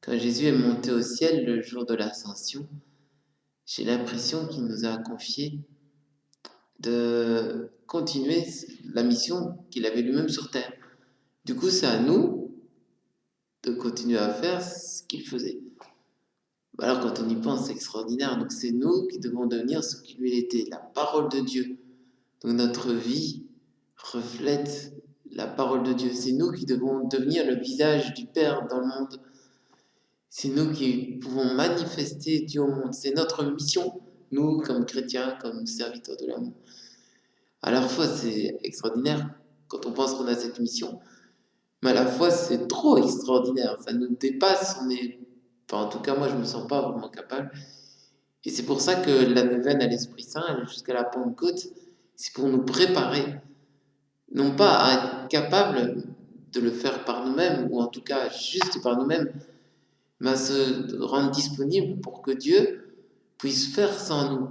Quand Jésus est monté au ciel le jour de l'ascension, j'ai l'impression qu'il nous a confié de continuer la mission qu'il avait lui-même sur terre. Du coup, c'est à nous de continuer à faire ce qu'il faisait. Alors quand on y pense, c'est extraordinaire. Donc c'est nous qui devons devenir ce qui lui était, la parole de Dieu. Donc notre vie reflète la parole de Dieu. C'est nous qui devons devenir le visage du Père dans le monde. C'est nous qui pouvons manifester Dieu au monde. C'est notre mission, nous, comme chrétiens, comme serviteurs de l'amour. À la fois, c'est extraordinaire quand on pense qu'on a cette mission, mais à la fois, c'est trop extraordinaire. Ça nous dépasse. Enfin, en tout cas, moi, je ne me sens pas vraiment capable. Et c'est pour ça que la neuvaine à l'Esprit Saint, jusqu'à la Pentecôte, c'est pour nous préparer, non pas à être capable de le faire par nous-mêmes, ou en tout cas juste par nous-mêmes, mais à se rendre disponible pour que Dieu puisse faire ça en nous,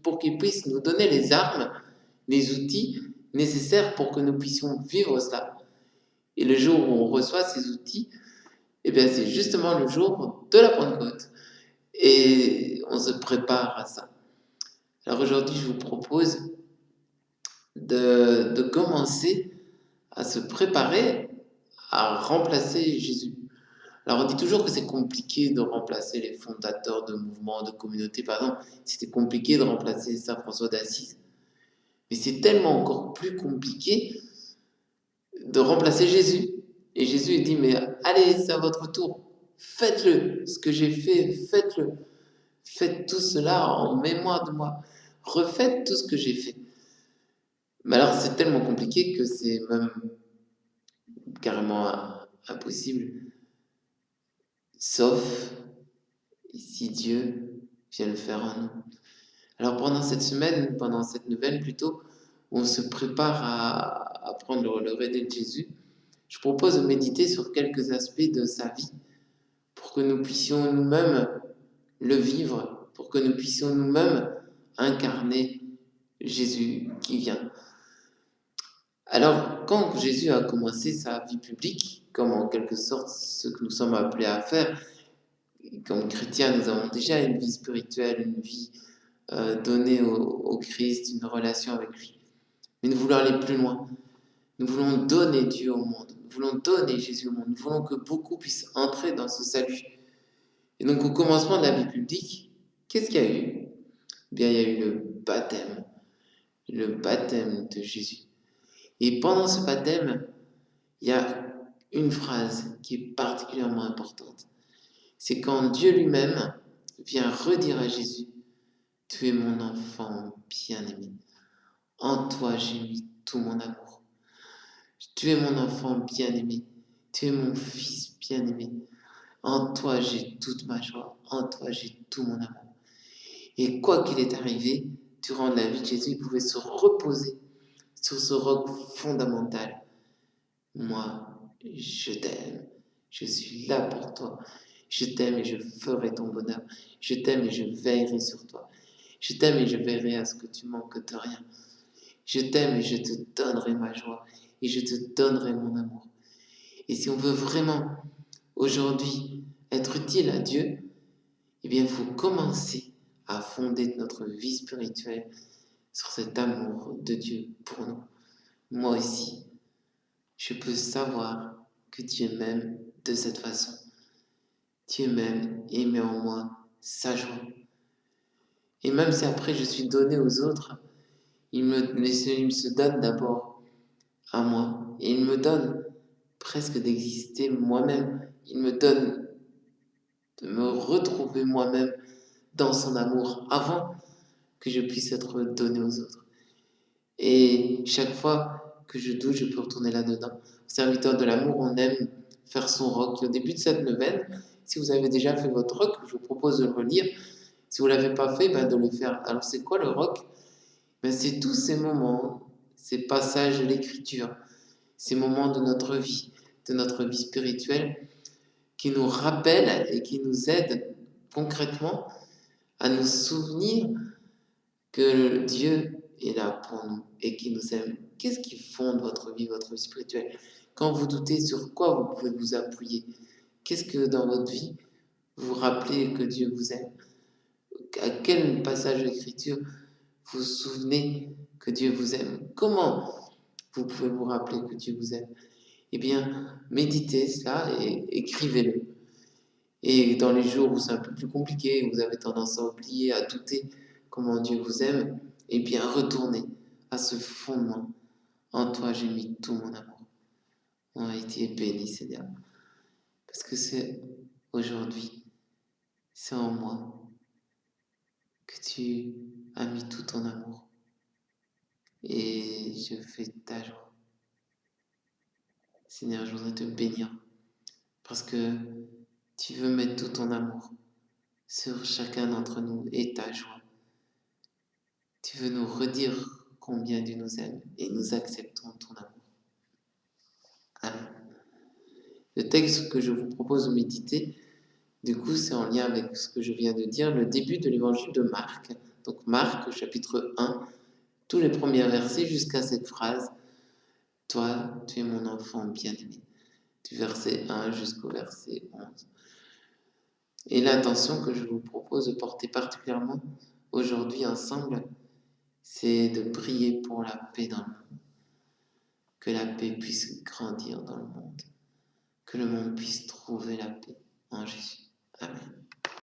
pour qu'il puisse nous donner les armes, les outils nécessaires pour que nous puissions vivre cela. Et le jour où on reçoit ces outils, eh bien, c'est justement le jour de la Pentecôte. Et on se prépare à ça. Alors aujourd'hui, je vous propose de commencer à se préparer à remplacer Jésus. Alors on dit toujours que c'est compliqué de remplacer les fondateurs de mouvements, de communautés. Par exemple, c'était compliqué de remplacer Saint François d'Assise. Mais c'est tellement encore plus compliqué de remplacer Jésus. Et Jésus il dit, mais allez, c'est à votre tour. Faites-le. Ce que j'ai fait, faites-le. Faites tout cela en mémoire de moi. Refaites tout ce que j'ai fait. Mais alors c'est tellement compliqué que c'est même carrément impossible. Sauf si Dieu vient le faire en nous. Alors pendant cette semaine, pendant cette nouvelle plutôt, où on se prépare à prendre le relais de Jésus, je propose de méditer sur quelques aspects de sa vie pour que nous puissions nous-mêmes le vivre, pour que nous puissions nous-mêmes incarner Jésus qui vient. Alors, quand Jésus a commencé sa vie publique, comme en quelque sorte ce que nous sommes appelés à faire, comme chrétiens, nous avons déjà une vie spirituelle, une vie donnée au Christ, une relation avec lui. Mais nous voulons aller plus loin. Nous voulons donner Dieu au monde. Nous voulons donner Jésus au monde. Nous voulons que beaucoup puissent entrer dans ce salut. Et donc, au commencement de la vie publique, qu'est-ce qu'il y a eu? Eh bien, il y a eu le baptême de Jésus. Et pendant ce baptême, il y a une phrase qui est particulièrement importante. C'est quand Dieu lui-même vient redire à Jésus, « Tu es mon enfant bien-aimé. En toi, j'ai mis tout mon amour. Tu es mon enfant bien-aimé. Tu es mon fils bien-aimé. En toi, j'ai toute ma joie. En toi, j'ai tout mon amour. » Et quoi qu'il est arrivé, durant la vie de Jésus, il pouvait se reposer sur ce roc fondamental. Moi, je t'aime. Je suis là pour toi. Je t'aime et je ferai ton bonheur. Je t'aime et je veillerai sur toi. Je t'aime et je veillerai à ce que tu manques de rien. Je t'aime et je te donnerai ma joie. Et je te donnerai mon amour. Et si on veut vraiment, aujourd'hui, être utile à Dieu, eh bien, il faut commencer à fonder notre vie spirituelle sur cet amour de Dieu pour nous. Moi aussi, je peux savoir que Dieu m'aime de cette façon. Dieu m'aime et met en moi sa joie. Et même si après je suis donné aux autres, il me se donne d'abord à moi. Et il me donne presque d'exister moi-même. Il me donne de me retrouver moi-même dans son amour avant que je puisse être donné aux autres. Et chaque fois que je doute, je peux retourner là-dedans. Serviteur de l'amour, on aime faire son roc. Et au début de cette neuvaine, si vous avez déjà fait votre roc, je vous propose de le relire. Si vous ne l'avez pas fait, de le faire. Alors c'est quoi le roc? C'est tous ces moments, ces passages de l'écriture, ces moments de notre vie spirituelle, qui nous rappellent et qui nous aident concrètement à nous souvenir que Dieu est là pour nous et qui nous aime. Qu'est-ce qui fonde votre vie spirituelle? Quand vous doutez, sur quoi vous pouvez vous appuyer? Qu'est-ce que dans votre vie vous rappelez que Dieu vous aime? À quel passage d'écriture vous vous souvenez que Dieu vous aime? Comment vous pouvez vous rappeler que Dieu vous aime? Eh bien, méditez cela et écrivez-le. Et dans les jours où c'est un peu plus compliqué, où vous avez tendance à oublier, à douter comment Dieu vous aime, eh bien, retournez à ce fondement. En toi, j'ai mis tout mon amour. On a été béni, Seigneur. Parce que c'est aujourd'hui, c'est en moi que tu as mis tout ton amour. Et je fais ta joie. Seigneur, je voudrais te bénir. Parce que tu veux mettre tout ton amour sur chacun d'entre nous et ta joie. Tu veux nous redire combien tu nous aimes et nous acceptons ton amour. Amen. Le texte que je vous propose de méditer, du coup, c'est en lien avec ce que je viens de dire, le début de l'évangile de Marc. Donc Marc, chapitre 1, tous les premiers versets jusqu'à cette phrase « Toi, tu es mon enfant bien-aimé », du verset 1 jusqu'au verset 11. Et l'intention que je vous propose de porter particulièrement aujourd'hui ensemble, c'est de prier pour la paix dans le monde. Que la paix puisse grandir dans le monde. Que le monde puisse trouver la paix en Jésus. Amen.